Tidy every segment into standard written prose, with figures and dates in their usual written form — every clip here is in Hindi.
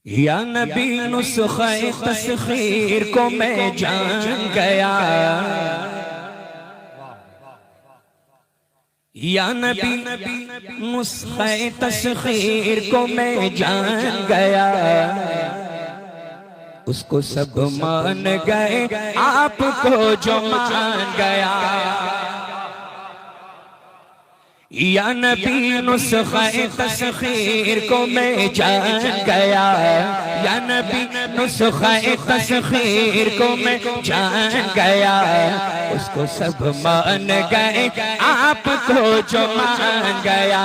या नबी नुस्खे तस्खीर को मैं जान गया। या नबी नुस्खे तस्खीर को मैं जान गया। उसको सब मान गए, आपको जो मान गया। या नबी नुस्खे तस्खीर को मैं जान गया। या नबी नुस्खे तस्खीर को मैं जान गया। उसको सब मान गए, आपको जो मान गया।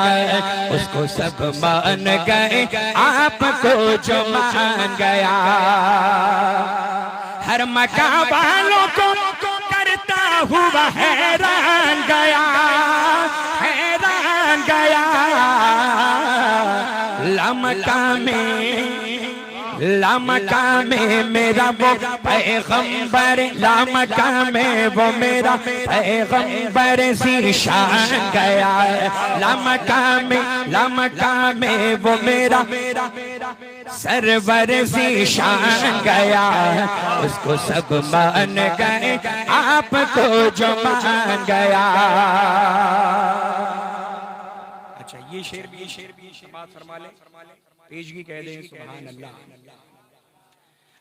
उसको सब मान गए, आपको जो मान गया। हर मकाम वालों को करता हुआ हैरान गया, गया। लामका में मेरा वो पैगंबर, लामका में वो मेरा पैगंबर ज़ीशान गया। लामका में वो मेरा सरवर ज़ीशान गया। उसको सब मान गए, आपको जो मान गया। ये शेर भी समाअत फरमा ले, पेशगी कह दें सुभान अल्लाह।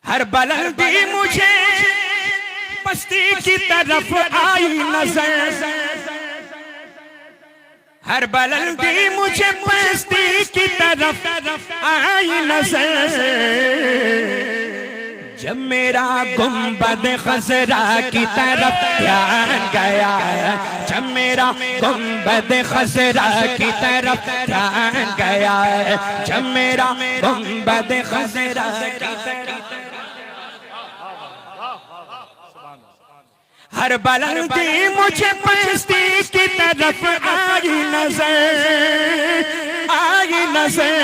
हर बुलंदी मुझे पस्ती की तरफ आई नजर। हर बुलंदी मुझे पस्ती की तरफ आई नजर। जब मेरा गुंबद खजरा की तरफ ध्यान गया। जब मेरा गुंबद खजरा की तरफ ध्यान गया। जब मेरा गुंबद खजरा की तरफ, हर बुलंदी मुझे पस्ती की तरफ आई नजर, आई नजर।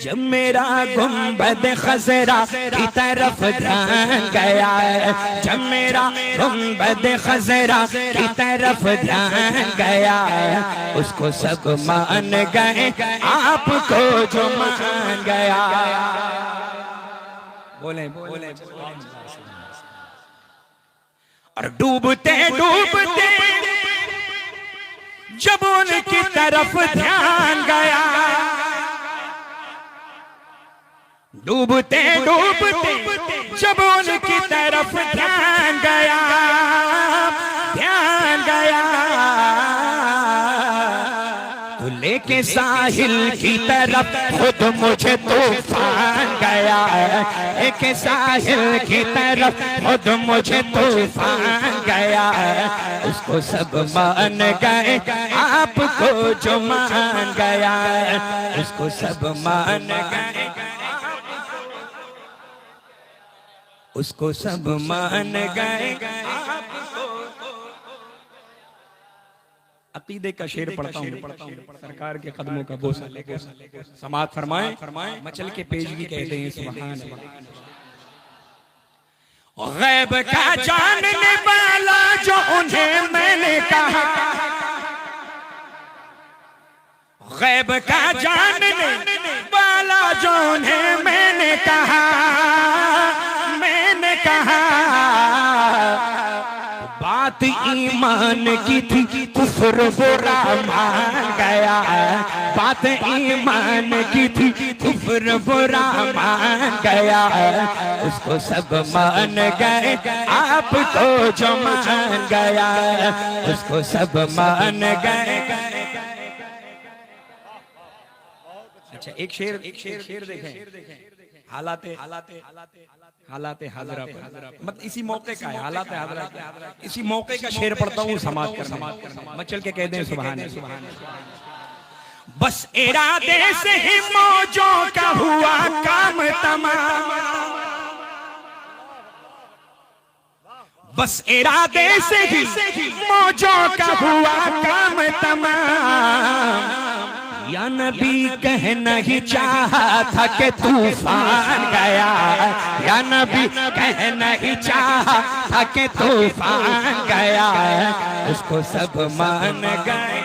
जब मेरा गुंबद खजरा की तरफ ध्यान गया। जब मेरा गुंबद खजरा की तरफ ध्यान गया। उसको सब मान गए, आपको जो मान गया। बोले बोले और डूबते डूबते जब उनकी तरफ ध्यान गया। डूबते डूबते जब उनकी तरफ ध्यान गया, ध्यान गया। तो लेके साहिल की तरफ खुद मुझे तूफान गया। लेके साहिल की तरफ खुद मुझे तूफान गया। उसको सब मान गए, आपको जो मान गया। उसको सब मान गए, उसको सब मान गए। अकीदे का शेर पढ़ता हूँ, सरकार के कदमों का बोसा लेकर समाअत फरमाएं। मचल के पेशगी कहते हैं सुभान अल्लाह। गैब का जानने वाला जो उन्हें मैंने कहा। गैब का जानने वाला जो उन्हें मैंने कहा, बात ईमान की थी, कुफ्र बुरा मान गया। बात ईमान की थी, कुफ्र बुरा मान गया। उसको सब मान गए, आपको जो मान गया। उसको सब मान गए। अच्छा एक शेर देखें। हालाते हाजरा पर, मतलब इसी मौके का है। हालाते हाजरा इसी मौके का शेर पढ़ता हूँ, समाअत कर मचल के कह दें सुभान अल्लाह। बस इरादे से ही मौजों का हुआ काम तमाम। बस इरादे से ही मौजों का हुआ काम तमाम। या नबी कहना ही चाहा था कि तूफान गया। या नबी कहना ही चाहा था कि तूफान गया। उसको सब मान गए।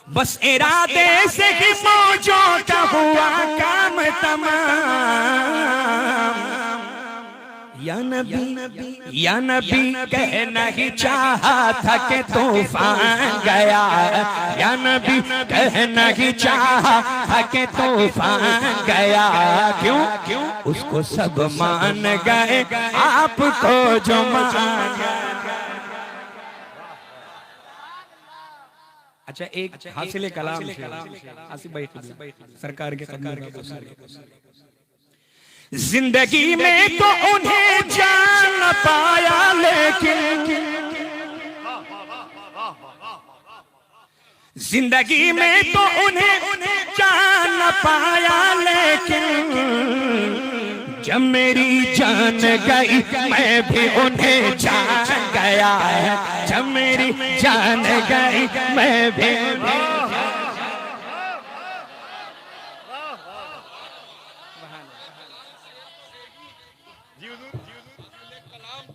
बस इरादे से ही मौजों का हुआ काम तमाम। या नबी कहना ही चाहा था कि तूफान गया, या नबी कहना ही चाहा था कि तूफान गया। क्यों उसको सब मान गए, आपको जो मान गए। अच्छा, एक हासिल कलाम आसिफ भाई सरकार के कदमों में जिंदगी में तो उन्हें जान न पाया, लेकिन जिंदगी में तो उन्हें जान न पाया, लेकिन जब मेरी जान गई मैं भी उन्हें जान गया। जब मेरी जान गई मैं भी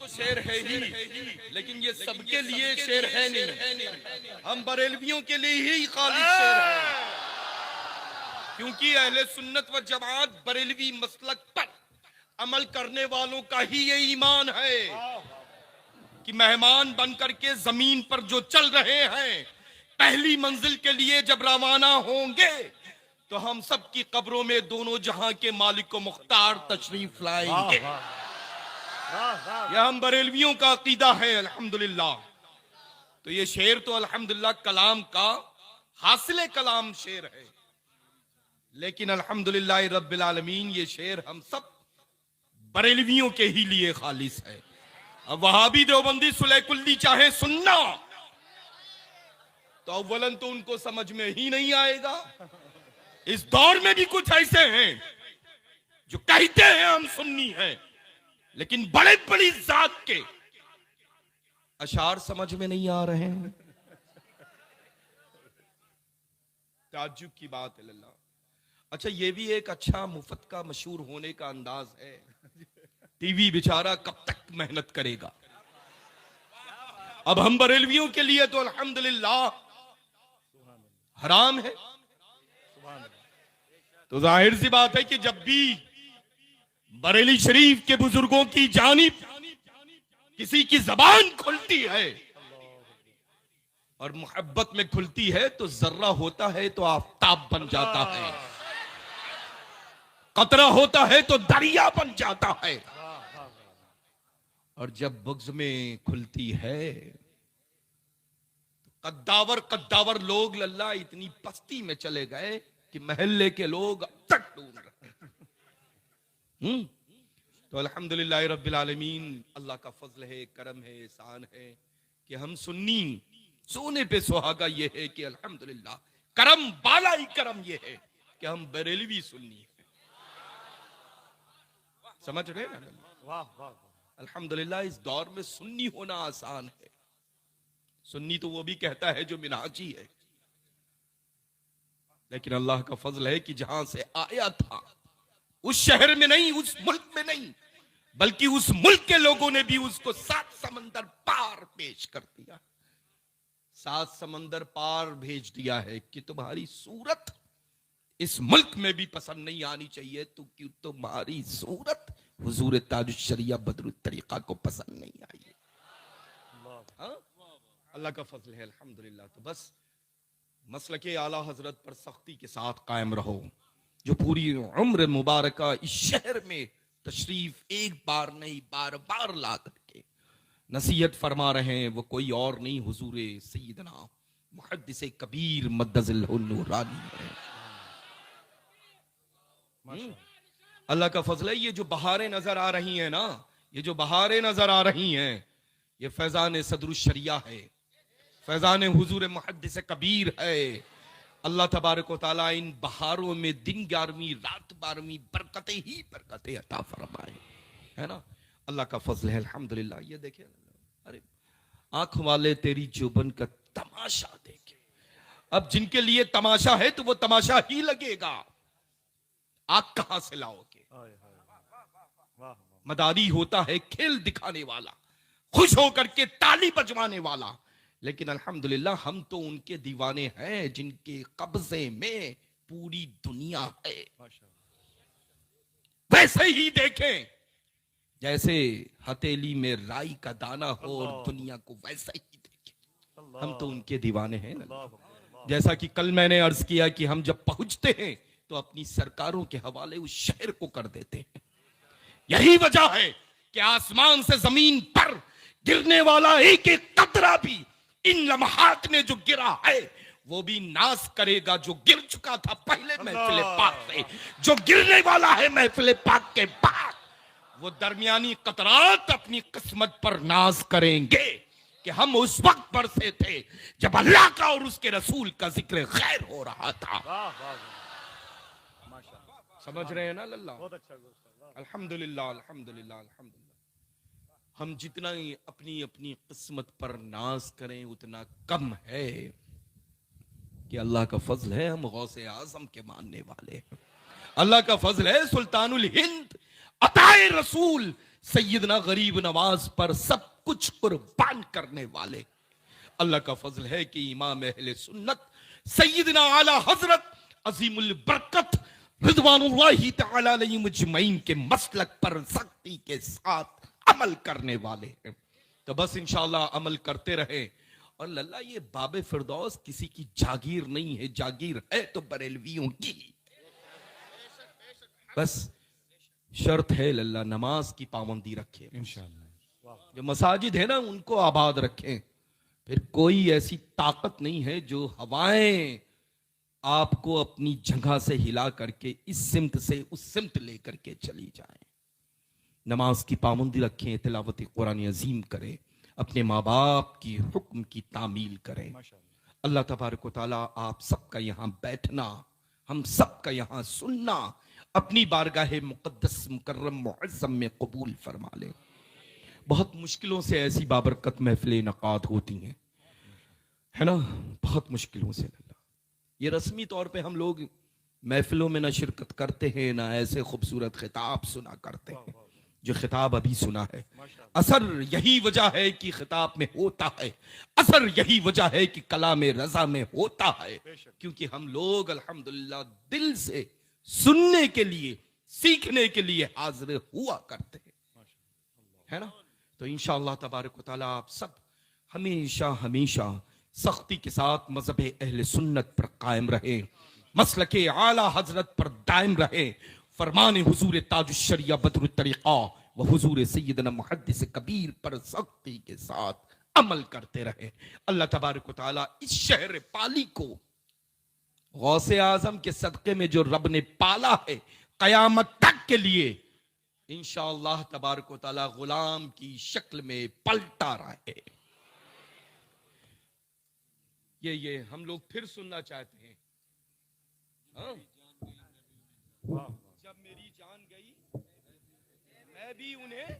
शेर है ही, लेकिन ये सबके लिए शेर है नहीं। हम बरेलवियों के लिए ही खाली शेर है, क्योंकि अहले सुन्नत व जमात बरेलवी मसलक पर अमल करने वालों का ही ये ईमान है कि मेहमान बनकर के जमीन पर जो चल रहे हैं, पहली मंजिल के लिए जब रवाना होंगे तो हम सब की कब्रों में दोनों जहां के मालिक व मुख्तार तशरीफ लाएंगे। यह हम बरेलवियों का अकीदा है अल्हम्दुलिल्लाह। तो ये शेर तो अल्हम्दुलिल्लाह कलाम का हासिल कलाम शेर है, लेकिन अल्हम्दुलिल्लाह रब्बिल आलमीन ये शेर हम सब बरेलवियों के ही लिए खालिस है। अब वहाबी देवबंदी सुलेकुल्ली चाहे सुनना तो अव्वलन तो उनको समझ में ही नहीं आएगा। इस दौर में भी कुछ ऐसे हैं जो कहते हैं हम सुन्नी हैं, लेकिन बड़े बड़ी जात के अशार समझ में नहीं आ रहे हैं। ताज्जुब की बात है लल्ला। अच्छा, ये भी एक अच्छा मुफ्त का मशहूर होने का अंदाज है। टीवी बेचारा कब तक मेहनत करेगा। अब हम बरेलवियों के लिए तो अल्हम्दुलिल्लाह हराम है। तो जाहिर सी बात है कि जब भी बरेली शरीफ के बुजुर्गों की जानिब किसी की जबान खुलती है और मोहब्बत में खुलती है तो जर्रा होता है तो आफताब बन जाता है, कतरा होता है तो दरिया बन जाता है, और जब बुग़्ज़ में खुलती है तो कद्दावर लोग लल्ला इतनी पस्ती में चले गए कि महल्ले के लोग अब तक ढूंढ रहे हैं। तो अल्हम्दुलिल्लाह रब्बिल आलमीन, अल्लाह का फजल है, करम है, एहसान है कि हम सुन्नी सोने पे सुहागा ये है कि अल्हम्दुलिल्लाह करम बाला ही करम ये है कि हम बरेलवी सुन्नी है। समझ रहे हैं ना? वाह वाह। अल्हम्दुलिल्लाह इस दौर में सुन्नी होना आसान है। सुन्नी तो वो भी कहता है जो मिनहाजी है, लेकिन अल्लाह का फजल है कि जहां से आया था उस शहर में नहीं, उस मुल्क में नहीं, बल्कि उस मुल्क के लोगों ने भी उसको 7 समंदर पार पेश कर दिया। 7 समंदर पार भेज दिया है कि तुम्हारी सूरत इस मुल्क में भी पसंद नहीं आनी चाहिए, तो क्यों तुम्हारी सूरत हुजूर ताजुश शरिया बदरुत तरीका को पसंद नहीं आई। अल्लाह का फजल है अल्हम्दुलिल्लाह। तो बस मसलके आला हजरत पर सख्ती के साथ कायम रहो। जो पूरी उम्र मुबारका इस शहर में तशरीफ एक बार नहीं बार बार ला करके नसीहत फरमा रहे हैं, वो कोई और नहीं हुजूर सैयदना मुहद्दिस कबीर मद्दज़िल नूरानी है। अल्लाह का फजल है। ये जो बहारें नजर आ रही हैं ना, ये जो बहारें नजर आ रही हैं, ये फैजान सदरुश शरिया है, फैजान हुजूर मुहद्दिस कबीर है। अल्लाह तबारक व तआला इन बहारों में दिन 11वीं रात 12वीं बरकतें ही बरकतें अता फरमाए, है ना। अल्लाह का फजल है अल्हम्दुलिल्लाह। ये देखे, अरे आंख वाले तेरी जुबन का तमाशा देखे। अब जिनके लिए तमाशा है तो वो तमाशा ही लगेगा। आग कहां से लाओगे? मदारी होता है खेल दिखाने वाला, खुश होकर के ताली बजवाने वाला, लेकिन अल्हम्दुलिल्लाह हम तो उनके दीवाने हैं जिनके कब्जे में पूरी दुनिया है। वैसे ही देखें जैसे हथेली में राई का दाना हो और दुनिया को वैसा ही देखें। हम तो उनके दीवाने हैं ना। जैसा कि कल मैंने अर्ज किया कि हम जब पहुंचते हैं तो अपनी सरकारों के हवाले उस शहर को कर देते हैं। यही वजह है कि आसमान से जमीन पर गिरने वाला एक एक कतरा भी इन लम्हात में जो गिरा है वो भी नाज करेगा जो गिर चुका था पहले महफिल पाक से, जो गिरने वाला है महफिल पाक के बाद। वो दरमियानी कतरात अपनी किस्मत पर नाज करेंगे कि हम उस वक्त बरसे थे जब अल्लाह का और उसके रसूल का जिक्र खैर हो रहा था। समझ रहे हैं ना लल्ला? अल्हम्दुलिल्लाह अल्हम्दुलिल्लाह अल्हम्दुलिल्लाह। हम जितना ही अपनी अपनी किस्मत पर नाज करें उतना कम है कि अल्लाह का फजल है हम गौसे आजम के मानने वाले हैं। अल्लाह का फजल है सुल्तानुल हिंद अताए रसूल सैयदना गरीब नवाज पर सब कुछ कुर्बान करने वाले। अल्लाह का फजल है कि इमाम अहले सुन्नत सैयदना आला हजरत अजीमुल बरकत रिजवानुल्लाहि तआला अलैहि मजमईन के मसलक पर सख्ती के साथ अमल करने वाले हैं। तो बस इंशाअल्लाह अमल करते रहे। और लल्ला ये बाबे फिरदौस किसी की जागीर नहीं है, जागीर है तो बरेलवियों की। बस शर्त है लल्ला नमाज की पाबंदी रखे इंशाअल्लाह। जो मसाजिद है ना उनको आबाद रखें। फिर कोई ऐसी ताकत नहीं है जो हवाएं आपको अपनी जगह से हिला करके इस सिमत से उस सिमत लेकर के चली जाए। नमाज की पाबंदी रखें, तिलावत कुरान अजीम करें, अपने माँ बाप की हुक्म की तामील करें। अल्लाह तबारक व तआला आप सबका यहाँ बैठना, हम सबका यहाँ सुनना अपनी बारगाह मुक़द्दस मुकर्रम मुअज़्ज़म में कबूल फरमा ले। बहुत मुश्किलों से ऐसी बाबरकत महफिलें इनकाद होती हैं, है ना, बहुत मुश्किलों से। ये रस्मी तौर पे हम लोग महफिलों में ना शिरकत करते हैं ना ऐसे खूबसूरत खिताब सुना करते हैं जो खिताब अभी सुना है। असर यही वजह है कि खिताब में होता है, असर यही वजह है कि कलाम रजा में होता है, क्योंकि हम लोग अल्हम्दुलिल्लाह दिल से सुनने के लिए सीखने के लिए हाजिर हुआ करते हैं, है ना। तो इंशाअल्लाह तबारक व तआला आप सब हमेशा हमेशा सख्ती के साथ मजहब अहले सुन्नत पर कायम रहे, मसलके आला हजरत पर दायम रहे, फरमान हुजूर ताजुश शरिया बदरुत तरीका व हुजूर सैयदना मुहद्दिस कबीर पर सख्ती के साथ अमल करते रहे। अल्लाह तबारक व तआला इस शहर पाली को गौसे आजम के सदक़े में जो रब ने पाला है कयामत तक के लिए इंशाअल्लाह तबारक व तआला गुलाम की शक्ल में पलटा रहे। ये हम लोग फिर सुनना चाहते हैं। हाँ? जब मेरी जान गई मैं भी उन्हें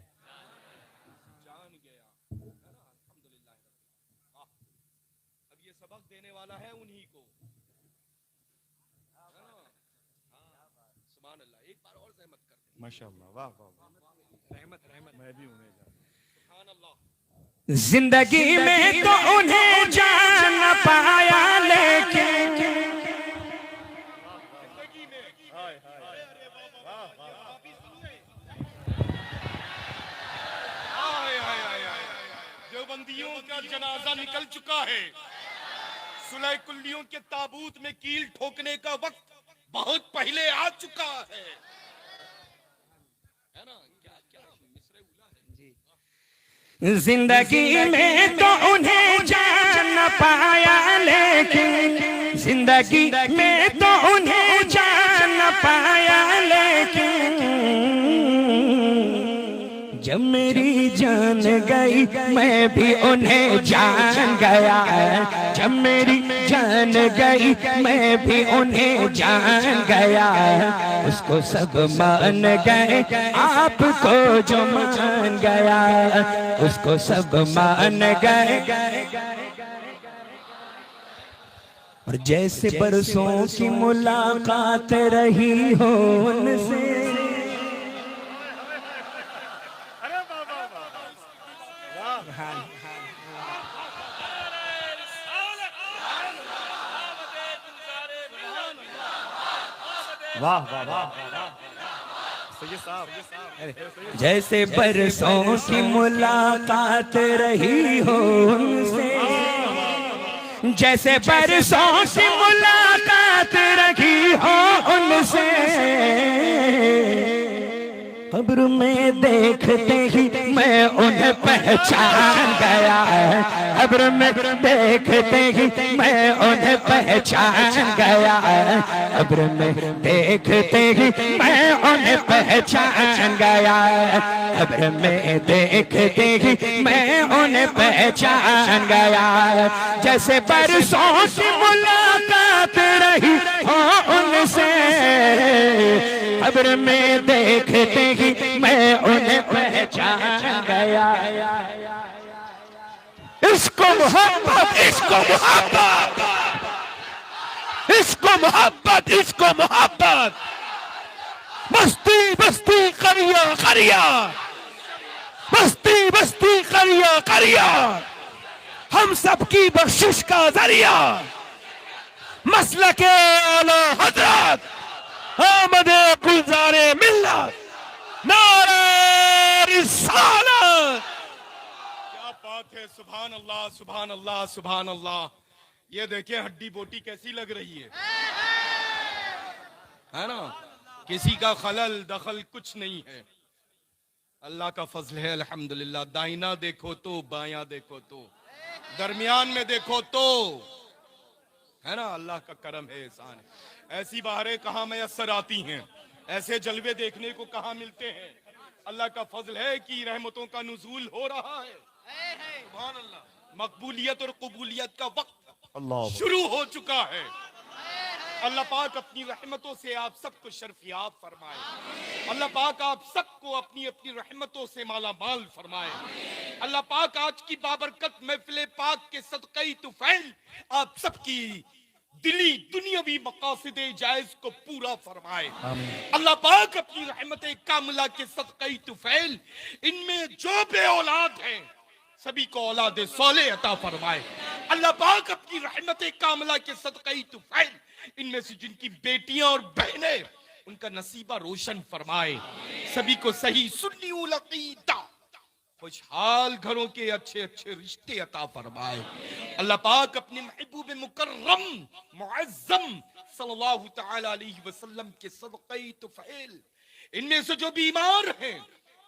जान गया, है ना। अल्हम्दुलिल्लाह। अब ये सबक देने वाला है उन्हीं को, है ना। सुभान अल्लाह। एक बार और रहमत कर दे। माशाअल्लाह, वाह वाह वाह। रहमत रहमत। मैं भी उन्हें सुभान अल्लाह। जिंदगी में तो उन्हें जान न पाया लेकिन देवबंदियों का जनाजा निकल चुका है। सुलह कुल्लियों के ताबूत में कील ठोकने का वक्त बहुत पहले आ चुका है ना। जिंदगी में तो उन्हें जान न पाया लेकिन, जिंदगी में तो उन्हें जान न पाया लेकिन, जब मेरी जान गई मैं भी उन्हें जान गया। जब मेरी जान गई मैं भी उन्हें जान गया। उसको सब मान गए आपको जो मान गया, उसको सब मान गए। और जैसे बरसों की मुलाकात रही हो उनसे, वाह वाह वाह सैयद साहब। जैसे बरसों की मुलाकात रही हो उनसे, जैसे बरसों की मुलाकात रही हो उनसे, कब्र में देखते ही मैं उन्हें पहचान गया, कब्र में देखते ही मैं उन्हें पहचान गया, कब्र में देखते ही मैं उन्हें पहचान गया, कब्र में देखते ही मैं उन्हें पहचान गया। जैसे बरसों की मुलाकात रही हो उनसे, कब्र में देखते ही मैं उन्हें पहचान गया। इसको मोहब्बत, इसको मोहब्बत, इसको मोहब्बत, इसको मोहब्बत। बस्ती बस्ती करिया करिया, बस्ती बस्ती करिया करिया, हम सबकी बख्शिश का जरिया, मसलके आला हजरत आमदे गुलजारे मिल्लत, नारे रिसालत। क्या बात है, सुभान अल्लाह सुभान अल्लाह सुभान अल्लाह। ये देखिए हड्डी बोटी कैसी लग रही है ना, किसी का खलल दखल कुछ नहीं है, अल्लाह का फजल है अल्हम्दुलिल्लाह। दाहिना देखो तो, बायां देखो तो, दरमियान में देखो तो, है ना, अल्लाह का करम है, एहसान है। ऐसी बहारें कहाँ मैसर आती हैं, ऐसे जलवे देखने को कहाँ मिलते हैं। अल्लाह का फजल है कि रहमतों का नुज़ूल हो रहा है। सुभान अल्लाह। मकबूलियत और कबूलियत का वक्त शुरू हो चुका है। अल्लाह पाक अपनी रहमतों से आप सबको शर्फियाब फरमाए। अल्लाह पाक आप सबको अपनी अपनी रहमतों से माला माल फरमाए। अल्लाह पाक आज की बाबरकत महफिल पाक के सदक़े तुफैल आप सबकी दिली दुनियावी मकासदे जायज को पूरा फरमाए। अल्लाह पाक अपनी रहमत कामिला के सदक़े तुफैल इनमें जो बे औलाद हैं सभी को औलाद सोले अता फरमाए। अल्लाह पाक अपनी रहमत कामिला के सदक़े तुफैल इनमें से जिनकी बेटियां और बहनें उनका नसीबा रोशन फरमाए। सभी को सही सुन्नी उल अक़ीदा खुशहाल घरों के अच्छे अच्छे रिश्ते अता फरमाए। अल्लाह पाक अपने महबूब मुकर्रम मुअज़्ज़म सल्लल्लाहु तआला अलैहि वसल्लम के सदक़े तुफैल इनमें से जो बीमार हैं,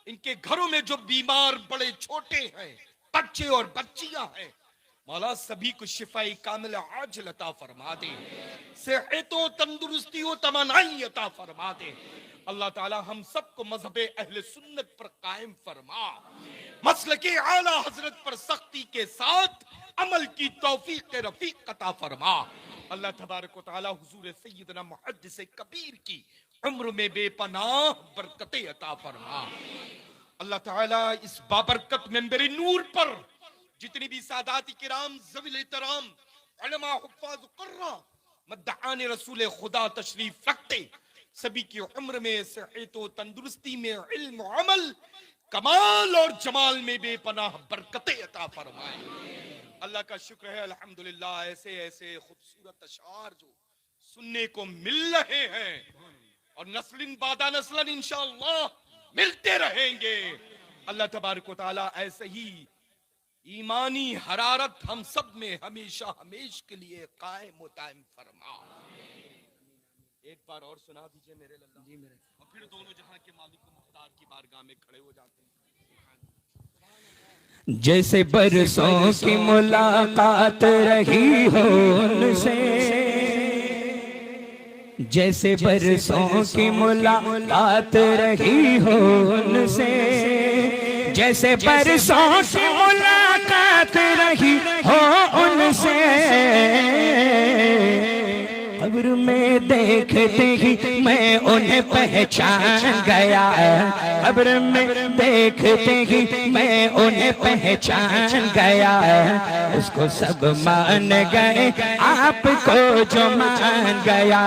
इनके घरों में जो बीमार बड़े छोटे हैं, बच्चे और बच्चियां हैं, मौला सभी को शिफाई कामिल आजिल अता फरमा दे, सेहत व तंदुरुस्ती व तमन्नाई अता फरमा दे। अल्लाह ताला हम सबको मज़हबे अहले सुन्नत पर कायम फरमा, मसलके आला हजरत पर सख्ती के साथ अमल की तौफीक रफीक अता फरमा। अल्लाह तबारक व तआला हुजूर सय्यदना मुहद्दिस कबीर की उम्र में बेपनाह बरकतें अता फरमा। अल्लाह ताला इस बाबरकत मेंबर नूर पर जितनी भी सादात किराम ज़वील एहतराम उलमा हुफ़्फ़ाज़ क़ुर्रा मद्दाआन रसूल खुदा तशरीफ रखते, सभी की उम्र में सेहत व तंदुरुस्ती में इल्म अमल कमाल और जमाल में बेपनाह बरकतें अता फरमाए। अल्लाह का शुक्र है अल्हम्दुलिल्लाह, ऐसे ऐसे खूबसूरत अशार जो सुनने को मिल रहे हैं और नस्लिन बादा नस्लन इंशाअल्लाह मिलते रहेंगे। अल्लाह तबारक व तआला ऐसे ही ईमानी हरारत हम सब में हमेशा हमेश के लिए कायम व दायम फरमा। एक बार और सुना दीजिए मेरे लल्ला जी मेरे, और फिर दोनों जहां के मालिक मुख्तार की बारगाह में खड़े हो जाते हैं। जैसे बरसों की मुलाकात रही हो उनसे, जैसे बरसों की मुलाकात रही हो उनसे, जैसे बरसों की मुलाकात रही हो उनसे, कब्र में देखते ही मैं उन्हें पहचान गया, कब्र में देखते ही मैं उन्हें पहचान गया। उसको सब मान गए आपको जो मान गया,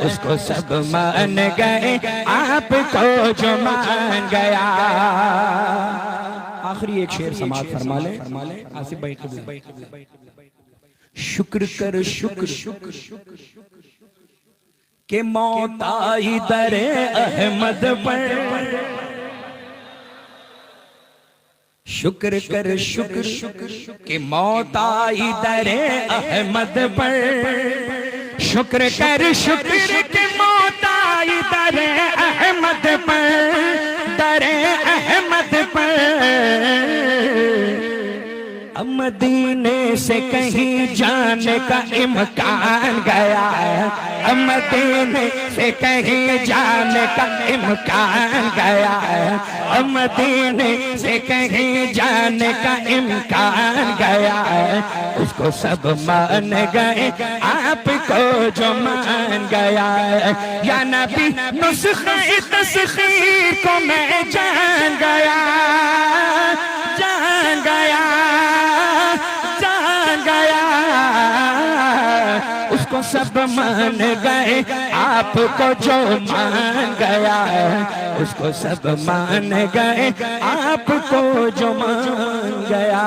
उसको सब मान गए आपको जो मान गया। आखिरी एक शेर समाअत फरमा ले आसिफ भाई कबीर। शुक्र कर शुक्र कि मौत आई दरे अहमद पर, शुक्र कर शुक्र कि मौत आई दरे अहमद पर, शुक्र कर शुक्र कि मौत आई दरे अहमद पर, दरे अहमद पर। अब मदीने से कहीं जाने का इम्कान गया है, अब मदीने से कहीं जाने का इम्कान गया है, अब मदीने से कहीं जाने का इम्कान गया है। उसको सब मान गए, आपको जो मान गया है। या नबी नुस्खे तस्खीर को मैं जान गया, जान गया, जान गया। उसको सब मान गए, आपको जो मान गया है। उसको सब मान गए, आपको जो मान गया।